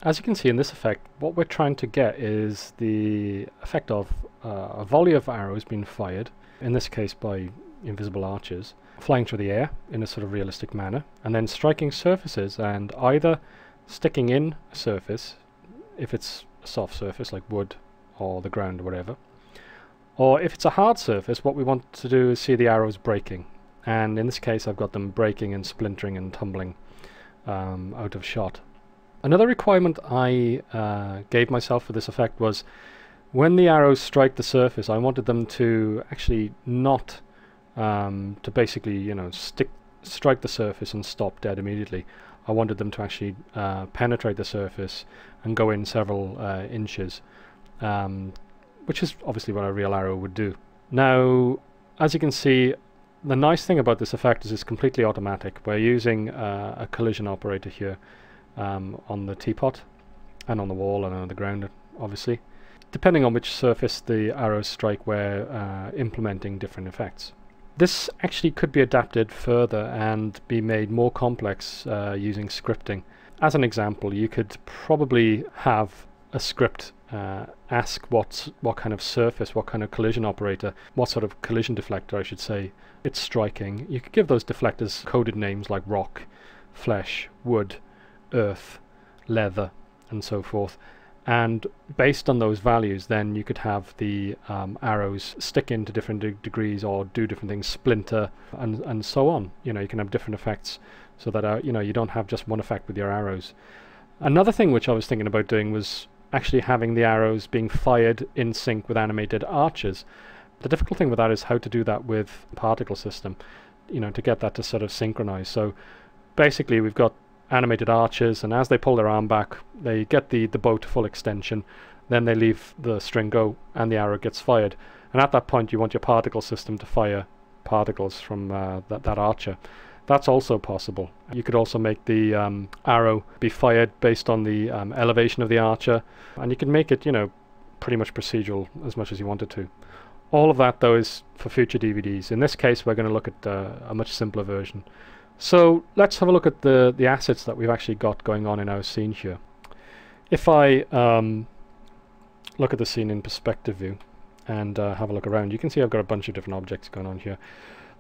as you can see in this effect, what we're trying to get is the effect of a volley of arrows being fired, in this case by invisible archers, flying through the air in a sort of realistic manner, and then striking surfaces and either sticking in a surface, if it's a soft surface like wood or the ground or whatever, or if it's a hard surface, what we want to do is see the arrows breaking. And in this case I've got them breaking and splintering and tumbling out of shot. Another requirement I gave myself for this effect was when the arrows strike the surface, I wanted them to actually not to basically, you know, strike the surface and stop dead immediately. I wanted them to actually penetrate the surface and go in several inches, which is obviously what a real arrow would do. Now, as you can see, the nice thing about this effect is it's completely automatic. We're using a collision operator here on the teapot and on the wall and on the ground, obviously. Depending on which surface the arrows strike, we're implementing different effects. This actually could be adapted further and be made more complex using scripting. As an example, you could probably have a script ask what kind of surface, what kind of collision operator, what sort of collision deflector I should say, it's striking. You could give those deflectors coded names like rock, flesh, wood, earth, leather, and so forth. And based on those values, then you could have the arrows stick into different degrees or do different things, splinter, and so on. You know, you can have different effects so that you know, you don't have just one effect with your arrows. Another thing which I was thinking about doing was actually having the arrows being fired in sync with animated archers. The difficult thing with that is how to do that with particle system, you know, to get that to sort of synchronize. So basically we've got animated archers, and as they pull their arm back, they get the bow to full extension, then they leave the string go and the arrow gets fired. And at that point you want your particle system to fire particles from that archer. That's also possible. You could also make the arrow be fired based on the elevation of the archer, and you can make it, you know, pretty much procedural as much as you wanted to. All of that though is for future DVDs. In this case we're going to look at a much simpler version. So let's have a look at the assets that we've actually got going on in our scene here. If I look at the scene in perspective view and have a look around, you can see I've got a bunch of different objects going on here.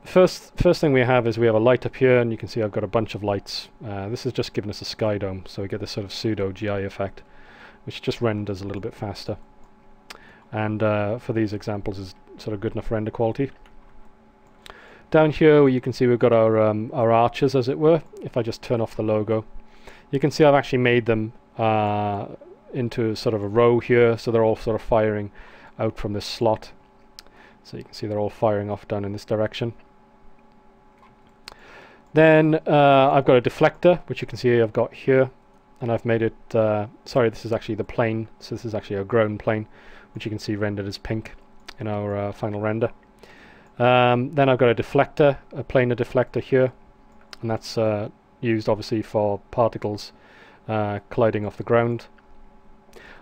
First thing we have is we have a light up here, and you can see I've got a bunch of lights. This is just giving us a sky dome, so we get this sort of pseudo GI effect, which just renders a little bit faster. And for these examples is sort of good enough render quality. Down here you can see we've got our archers, as it were. If I just turn off the logo, you can see I've actually made them into sort of a row here, so they're all sort of firing out from this slot. So you can see they're all firing off down in this direction. Then I've got a deflector, which you can see I've got here, and I've made it, sorry, this is actually the plane, so this is actually a ground plane, which you can see rendered as pink in our final render. Then I've got a deflector, a planar deflector here, and that's used obviously for particles colliding off the ground.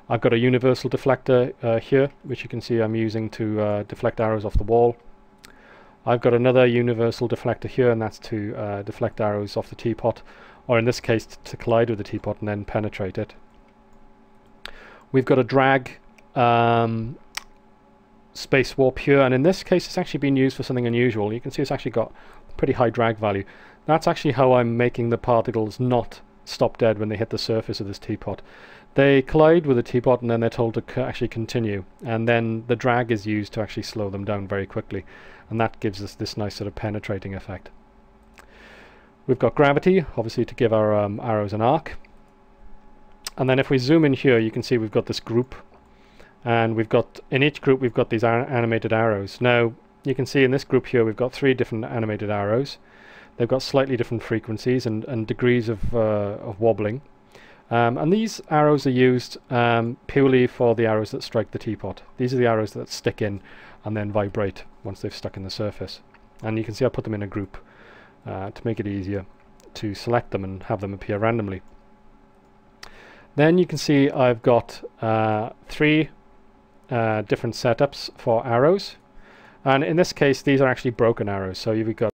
I've got a universal deflector here, which you can see I'm using to deflect arrows off the wall. I've got another universal deflector here, and that's to deflect arrows off the teapot, or in this case to collide with the teapot and then penetrate it. We've got a drag space warp here, and in this case it's actually been used for something unusual. You can see it's actually got a pretty high drag value. That's actually how I'm making the particles not stop dead when they hit the surface of this teapot. They collide with the teapot and then they're told to actually continue, and then the drag is used to actually slow them down very quickly, and that gives us this nice sort of penetrating effect. We've got gravity, obviously, to give our arrows an arc. And then if we zoom in here, you can see we've got this group, and we've got, in each group we've got these animated arrows. Now you can see in this group here we've got 3 different animated arrows. They've got slightly different frequencies and degrees of wobbling. And these arrows are used purely for the arrows that strike the teapot. These are the arrows that stick in and then vibrate once they've stuck in the surface. And you can see I put them in a group to make it easier to select them and have them appear randomly. Then you can see I've got 3 different setups for arrows, and in this case these are actually broken arrows. So you've got